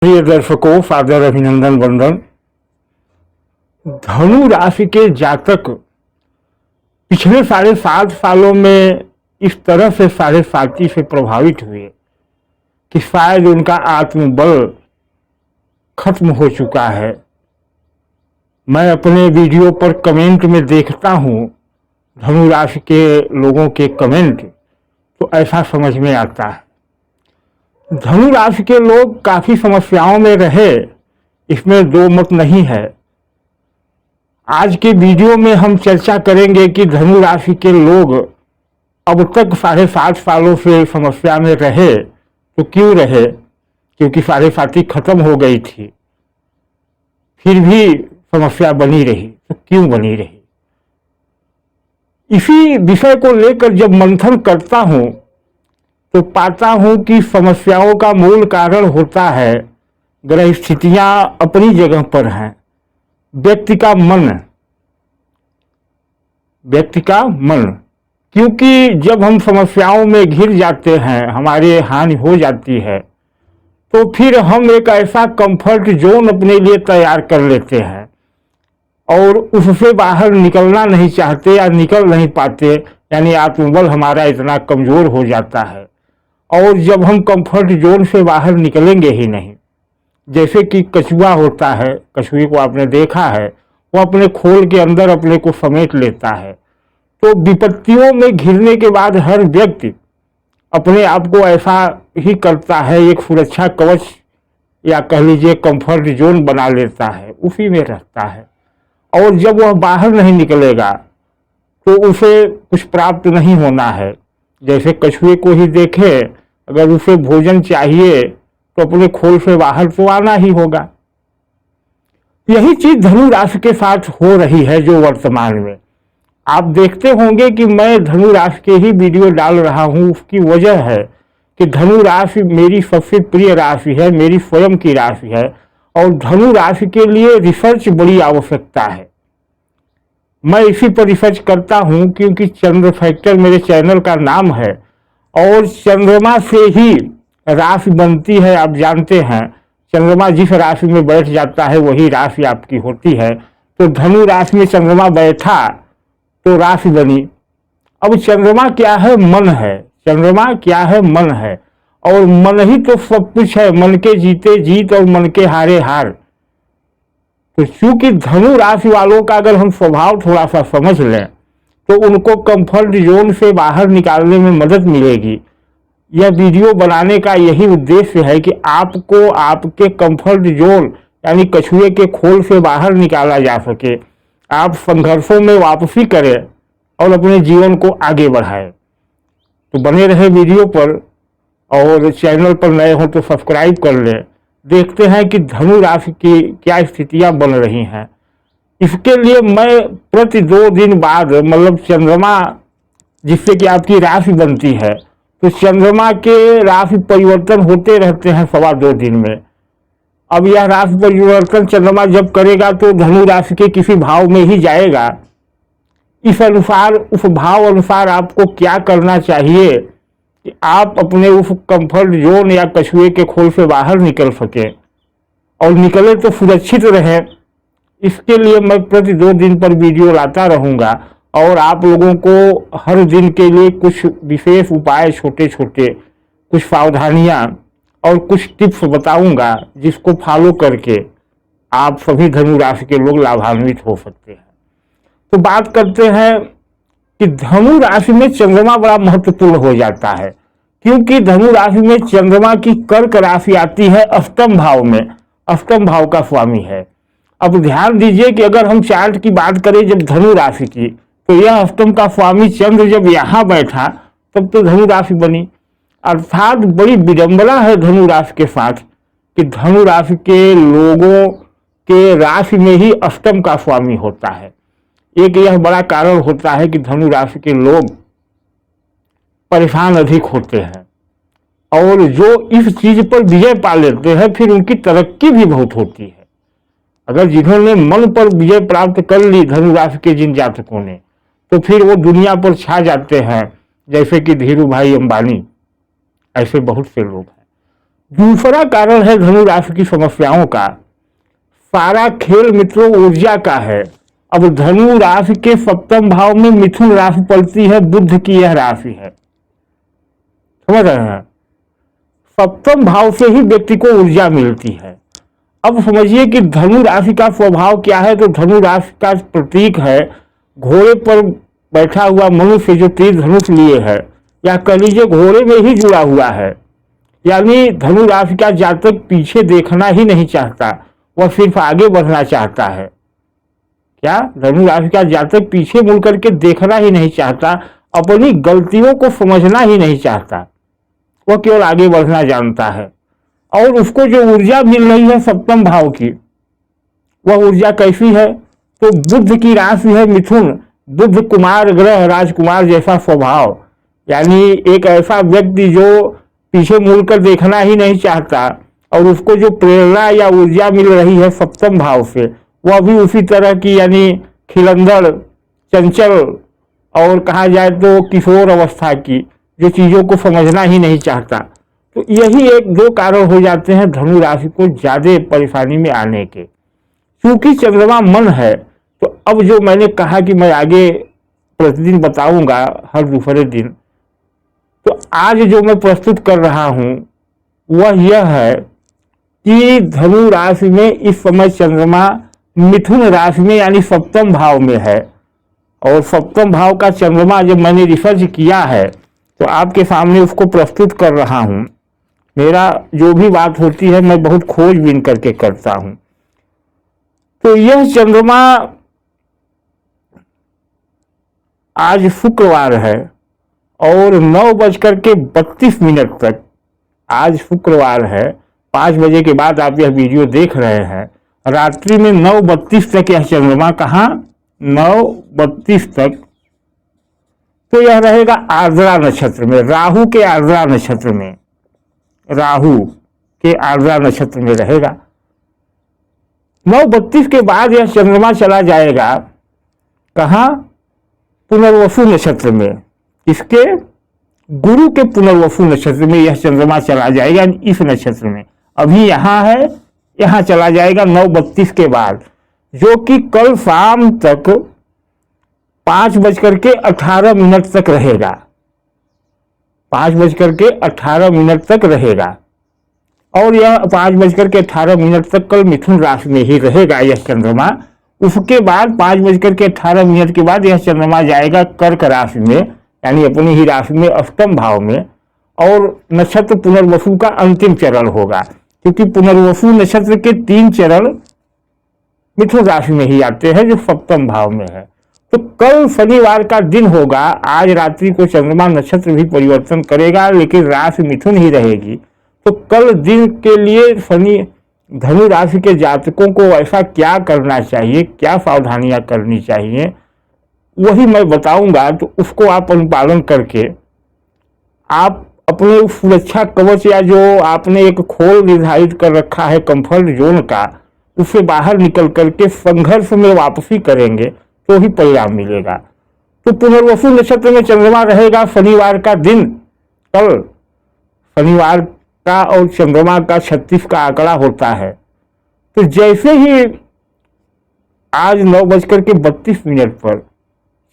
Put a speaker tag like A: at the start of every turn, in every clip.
A: प्रिय दर्शकों, सादर अभिनंदन वंदन। धनु राशि के जातक पिछले 7.5 सालों में इस तरह से 7.5 से प्रभावित हुए कि शायद उनका आत्मबल खत्म हो चुका है। मैं अपने वीडियो पर कमेंट में देखता हूँ धनु राशि के लोगों के कमेंट, तो ऐसा समझ में आता है धनु राशि के लोग काफी समस्याओं में रहे, इसमें दो मत नहीं है। आज के वीडियो में हम चर्चा करेंगे कि धनु राशि के लोग अब तक 7.5 सालों से समस्या में रहे तो क्यों रहे, क्योंकि 7.5 खत्म हो गई थी, फिर भी समस्या बनी रही, तो क्यों बनी रही। इसी विषय को लेकर जब मंथन करता हूं तो पाता हूं कि समस्याओं का मूल कारण होता है ग्रह स्थितियां अपनी जगह पर हैं, व्यक्ति का मन। क्योंकि जब हम समस्याओं में घिर जाते हैं, हमारे हानि हो जाती है, तो फिर हम एक ऐसा कंफर्ट जोन अपने लिए तैयार कर लेते हैं और उससे बाहर निकलना नहीं चाहते या निकल नहीं पाते, यानी आत्मबल हमारा इतना कमजोर हो जाता है। और जब हम कंफर्ट जोन से बाहर निकलेंगे ही नहीं, जैसे कि कछुआ होता है, कछुए को आपने देखा है, वो अपने खोल के अंदर अपने को समेट लेता है। तो विपत्तियों में घिरने के बाद हर व्यक्ति अपने आप को ऐसा ही करता है, एक सुरक्षा कवच या कह लीजिए कंफर्ट जोन बना लेता है, उसी में रहता है। और जब वह बाहर नहीं निकलेगा तो उसे कुछ प्राप्त नहीं होना है। जैसे कछुए को ही देखे, अगर उसे भोजन चाहिए तो अपने खोल से बाहर तो आना ही होगा। यही चीज धनु राशि के साथ हो रही है जो वर्तमान में आप देखते होंगे कि मैं धनु राशि के ही वीडियो डाल रहा हूं। उसकी वजह है कि धनु राशि मेरी सबसे प्रिय राशि है, मेरी स्वयं की राशि है, और धनु राशि के लिए रिसर्च बड़ी आवश्यकता है। मैं इसी पर रिसर्च करता हूं क्योंकि चंद्र फैक्टर मेरे चैनल का नाम है और चंद्रमा से ही राशि बनती है। आप जानते हैं चंद्रमा जिस राशि में बैठ जाता है वही राशि आपकी होती है। तो धनु राशि में चंद्रमा बैठा तो राशि बनी। अब चंद्रमा क्या है? मन है। चंद्रमा क्या है? मन है, और मन ही तो सब कुछ है। मन के जीते जीत और मन के हारे हार। तो चूंकि धनु राशि वालों का अगर हम स्वभाव थोड़ा सा समझ लें तो उनको कंफर्ट जोन से बाहर निकालने में मदद मिलेगी। यह वीडियो बनाने का यही उद्देश्य है कि आपको आपके कंफर्ट जोन यानी कछुए के खोल से बाहर निकाला जा सके, आप संघर्षों में वापसी करें और अपने जीवन को आगे बढ़ाएं। तो बने रहे वीडियो पर, और चैनल पर नए हो तो सब्सक्राइब कर लें। देखते हैं कि धनु राशि की क्या स्थितियां बन रही हैं। इसके लिए मैं प्रति 2 दिन बाद, मतलब चंद्रमा जिससे कि आपकी राशि बनती है, तो चंद्रमा के राशि परिवर्तन होते रहते हैं 2.25 दिन में। अब यह राशि परिवर्तन चंद्रमा जब करेगा तो धनु राशि के किसी भाव में ही जाएगा। इस अनुसार, उस भाव अनुसार आपको क्या करना चाहिए कि आप अपने उस कंफर्ट जोन या कछुए के खोल से बाहर निकल सके, और निकले तो सुरक्षित रहे। इसके लिए मैं प्रति 2 दिन पर वीडियो लाता रहूंगा और आप लोगों को हर दिन के लिए कुछ विशेष उपाय, छोटे छोटे कुछ सावधानियां और कुछ टिप्स बताऊंगा, जिसको फॉलो करके आप सभी धनु राशि के लोग लाभान्वित हो सकते हैं। तो बात करते हैं कि धनु राशि में चंद्रमा बड़ा महत्वपूर्ण हो जाता है, क्योंकि धनु राशि में चंद्रमा की कर्क राशि आती है अष्टम भाव में। अष्टम भाव का स्वामी है। अब ध्यान दीजिए कि अगर हम चार्ट की बात करें जब धनु राशि की, तो यह अष्टम का स्वामी चंद्र जब यहाँ बैठा तब तो धनु राशि बनी। अर्थात बड़ी विडंबना है धनु राशि के साथ कि धनु राशि के लोगों के राशि में ही अष्टम का स्वामी होता है। एक यह बड़ा कारण होता है कि धनु राशि के लोग परेशान अधिक होते हैं, और जो इस चीज पर विजय पा लेते हैं फिर उनकी तरक्की भी बहुत होती है। अगर जिन्होंने मन पर विजय प्राप्त कर ली धनु राशि के जिन जातकों ने, तो फिर वो दुनिया पर छा जाते हैं, जैसे कि धीरू भाई अंबानी, ऐसे बहुत से लोग हैं। दूसरा कारण है धनु राशि की समस्याओं का, सारा खेल मित्रों ऊर्जा का है। अब धनु राशि के सप्तम भाव में मिथुन राशि पड़ती है, बुध की यह राशि है, समझ रहे हैं। सप्तम भाव से ही व्यक्ति को ऊर्जा मिलती है। अब समझिए कि धनु राशि का स्वभाव क्या है। तो धनु राशि का प्रतीक है घोड़े पर बैठा हुआ मनुष्य जो तीर धनुष लिए है, या कह लीजिए घोड़े में ही जुड़ा हुआ है। यानी धनु राशि का जातक पीछे देखना ही नहीं चाहता, वह सिर्फ आगे बढ़ना चाहता है। क्या धनु राशि का जातक पीछे मुड़ करके देखना ही नहीं चाहता, अपनी गलतियों को समझना ही नहीं चाहता, वह केवल आगे बढ़ना जानता है। और उसको जो ऊर्जा मिल रही है सप्तम भाव की, वह ऊर्जा कैसी है। तो बुध की राशि है मिथुन, बुध कुमार ग्रह, राजकुमार जैसा स्वभाव, यानी एक ऐसा व्यक्ति जो पीछे मुड़कर देखना ही नहीं चाहता, और उसको जो प्रेरणा या ऊर्जा मिल रही है सप्तम भाव से, वह भी उसी तरह की, यानी खिलंदड़, चंचल, और कहा जाए तो किशोर अवस्था की, जो चीज़ों को समझना ही नहीं चाहता। तो यही एक दो कारण हो जाते हैं धनु राशि को ज़्यादा परेशानी में आने के। क्योंकि चंद्रमा मन है, तो अब जो मैंने कहा कि मैं आगे प्रतिदिन बताऊंगा हर दूसरे दिन, तो आज जो मैं प्रस्तुत कर रहा हूं वह यह है कि धनु राशि में इस समय चंद्रमा मिथुन राशि में यानी सप्तम भाव में है। और सप्तम भाव का चंद्रमा जब मैंने रिसर्च किया है तो आपके सामने उसको प्रस्तुत कर रहा हूं। मेरा जो भी बात होती है मैं बहुत खोजबीन करके करता हूं। तो यह चंद्रमा आज शुक्रवार है और 9:32 तक, आज शुक्रवार है, 5 बजे के बाद आप यह वीडियो देख रहे हैं, रात्रि में 9:32 तक यह चंद्रमा कहाँ 9:32 तक, तो यह रहेगा आर्द्रा नक्षत्र में, राहु के आर्द्रा नक्षत्र में, राहु के आर्द्रा नक्षत्र में रहेगा। 9:32 के बाद यह चंद्रमा चला जाएगा कहाँ, पुनर्वसु नक्षत्र में। इसके गुरु के पुनर्वसु नक्षत्र में यह चंद्रमा चला जाएगा, इस नक्षत्र में। अभी यहाँ है, यहाँ चला जाएगा 9:32 के बाद, जो कि कल शाम तक 5:18 तक रहेगा, 5:18 तक रहेगा। और यह 5:18 तक कल मिथुन राशि में ही रहेगा यह चंद्रमा। उसके बाद 5:18 के बाद यह चंद्रमा जाएगा कर्क राशि में, यानी अपनी ही राशि में अष्टम भाव में, और नक्षत्र पुनर्वसु का अंतिम चरण होगा, क्योंकि पुनर्वसु नक्षत्र के 3 चरण मिथुन राशि में ही आते हैं जो सप्तम भाव में है। तो कल शनिवार का दिन होगा, आज रात्रि को चंद्रमा नक्षत्र भी परिवर्तन करेगा लेकिन राशि मिथुन ही रहेगी। तो कल दिन के लिए शनि धनु राशि के जातकों को ऐसा क्या करना चाहिए, क्या सावधानियां करनी चाहिए, वही मैं बताऊंगा। तो उसको आप अनुपालन करके आप अपने सुरक्षा कवच या जो आपने एक खोल निर्धारित कर रखा है कंफर्ट जोन का, उससे बाहर निकल करके संघर्ष में वापसी करेंगे तो ही परिणाम मिलेगा। तो पुनर्वसु नक्षत्र में चंद्रमा रहेगा शनिवार का दिन, कल शनिवार का, और चंद्रमा का 36 का आंकड़ा होता है। तो जैसे ही आज 9:32 पर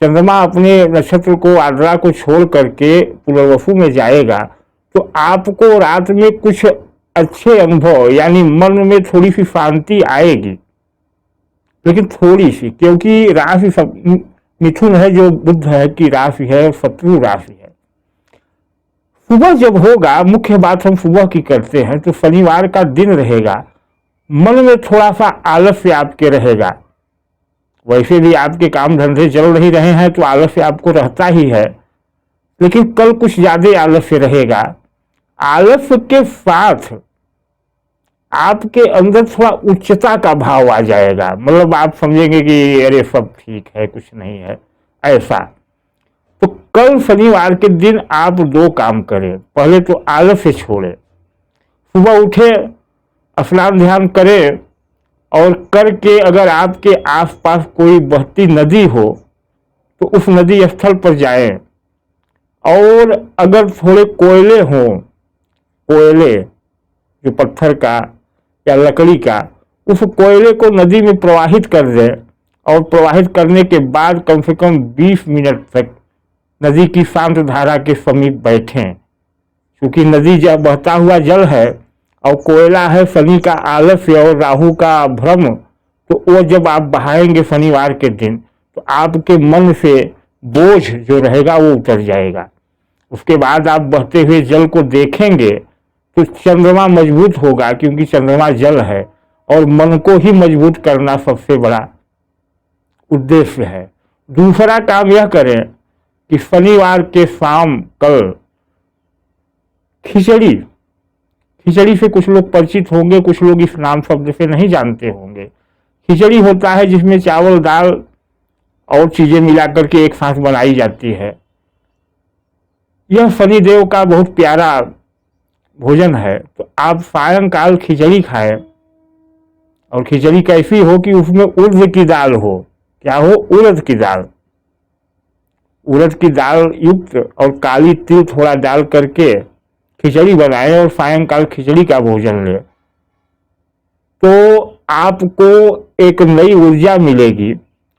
A: चंद्रमा अपने नक्षत्र को आर्द्रा को छोड़ करके पुनर्वसु में जाएगा, तो आपको रात में कुछ अच्छे अनुभव, यानी मन में थोड़ी सी शांति आएगी, लेकिन थोड़ी सी, क्योंकि राशि मिथुन है जो बुध है की राशि है, शत्रु राशि है। सुबह जब होगा, मुख्य बात हम सुबह की करते हैं, तो शनिवार का दिन रहेगा, मन में थोड़ा सा आलस्य आपके रहेगा। वैसे भी आपके काम धंधे चल नहीं रहे हैं तो आलस्य आपको रहता ही है, लेकिन कल कुछ ज्यादा आलस्य रहेगा। आलस्य के साथ आपके अंदर थोड़ा उच्चता का भाव आ जाएगा, मतलब आप समझेंगे कि अरे सब ठीक है, कुछ नहीं है, ऐसा। तो कल शनिवार के दिन आप 2 काम करें। पहले तो आलस्य छोड़े, सुबह उठे, स्नान ध्यान करें, और करके अगर आपके आसपास कोई बहती नदी हो तो उस नदी स्थल पर जाएं, और अगर थोड़े कोयले हों, कोयले जो पत्थर का या लकड़ी का, उस कोयले को नदी में प्रवाहित कर दें और प्रवाहित करने के बाद कम से कम 20 मिनट तक नदी की शांत धारा के समीप बैठें। क्योंकि नदी जब बहता हुआ जल है और कोयला है शनि का आलस्य और राहु का भ्रम, तो वो जब आप बहाएंगे शनिवार के दिन तो आपके मन से बोझ जो रहेगा वो उतर जाएगा। उसके बाद आप बहते हुए जल को देखेंगे तो चंद्रमा मजबूत होगा, क्योंकि चंद्रमा जल है और मन को ही मजबूत करना सबसे बड़ा उद्देश्य है। दूसरा काम यह करें कि शनिवार के शाम कल खिचड़ी से कुछ लोग परिचित होंगे, कुछ लोग इस नाम शब्द से नहीं जानते होंगे। खिचड़ी होता है जिसमें चावल दाल और चीजें मिलाकर के एक साथ बनाई जाती है। यह शनिदेव का बहुत प्यारा भोजन है। तो आप सायंकाल खिचड़ी खाएं और खिचड़ी कैसी हो कि उसमें उड़द की दाल हो। क्या हो? उड़द की दाल। उड़द की दाल युक्त और काली तिल थोड़ा डाल करके खिचड़ी बनाएं और सायंकाल खिचड़ी का भोजन लें, तो आपको एक नई ऊर्जा मिलेगी।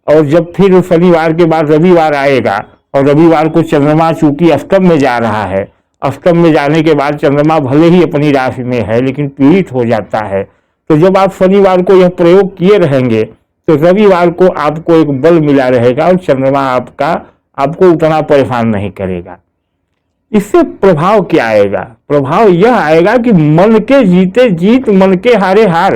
A: और जब फिर शनिवार के बाद रविवार आएगा और रविवार को चंद्रमा चूंकि अष्टम में जा रहा है, अष्टम में जाने के बाद चंद्रमा भले ही अपनी राशि में है लेकिन पीड़ित हो जाता है। तो जब आप शनिवार को यह प्रयोग किए रहेंगे तो रविवार को आपको एक बल मिला रहेगा और चंद्रमा आपको उतना परेशान नहीं करेगा। इससे प्रभाव क्या आएगा? प्रभाव यह आएगा कि मन के जीते जीत, मन के हारे हार,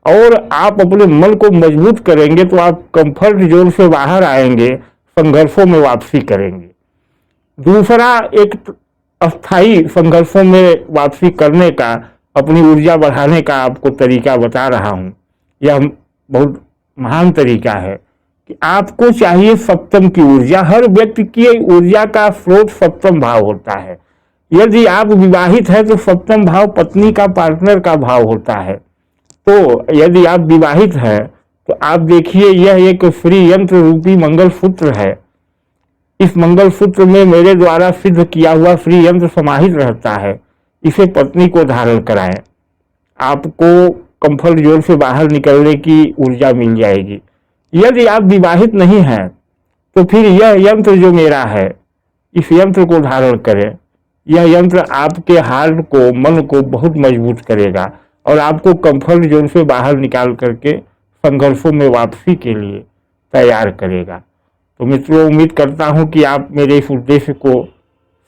A: और आप अपने मन को मजबूत करेंगे तो आप कंफर्ट जोन से बाहर आएंगे, संघर्षों में वापसी करेंगे। दूसरा, एक अस्थाई संघर्षों में वापसी करने का, अपनी ऊर्जा बढ़ाने का आपको तरीका बता रहा हूँ। यह बहुत महान तरीका है कि आपको चाहिए सप्तम की ऊर्जा। हर व्यक्ति की ऊर्जा का स्रोत सप्तम भाव होता है। यदि आप विवाहित हैं तो सप्तम भाव पत्नी का, पार्टनर का भाव होता है। तो यदि आप विवाहित हैं तो आप देखिए, यह एक श्री यंत्र रूपी मंगलसूत्र है। इस मंगलसूत्र में मेरे द्वारा सिद्ध किया हुआ श्री यंत्र समाहित रहता है। इसे पत्नी को धारण कराएं, आपको कंफर्ट जोन से बाहर निकलने की ऊर्जा मिल जाएगी। यदि आप विवाहित नहीं हैं तो फिर यह यंत्र जो मेरा है, इस यंत्र को धारण करें। यह यंत्र आपके हार्ट को, मन को बहुत मजबूत करेगा और आपको कंफर्ट जोन से बाहर निकाल करके संघर्षों में वापसी के लिए तैयार करेगा। तो मित्रों, उम्मीद करता हूं कि आप मेरे इस उद्देश्य को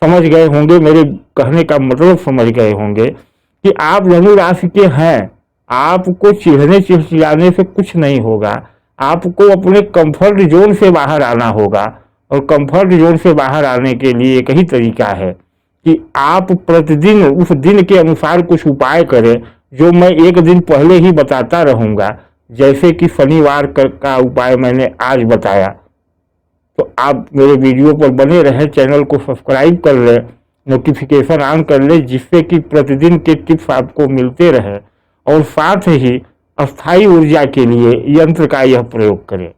A: समझ गए होंगे, मेरे कहने का मतलब समझ गए होंगे कि आप धनु राशि के हैं। आपको चिढ़ने चिड़चिड़ाने से कुछ नहीं होगा, आपको अपने कंफर्ट जोन से बाहर आना होगा। और कंफर्ट जोन से बाहर आने के लिए एक ही तरीका है कि आप प्रतिदिन उस दिन के अनुसार कुछ उपाय करें, जो मैं एक दिन पहले ही बताता रहूँगा। जैसे कि शनिवार का उपाय मैंने आज बताया। तो आप मेरे वीडियो पर बने रहें, चैनल को सब्सक्राइब कर लें, नोटिफिकेशन ऑन कर लें, जिससे कि प्रतिदिन के टिप्स आपको मिलते रहें। और साथ ही अस्थाई ऊर्जा के लिए यंत्र का यह प्रयोग करें।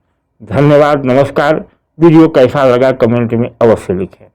A: धन्यवाद, नमस्कार। वीडियो कैसा लगा कमेंट में अवश्य लिखें।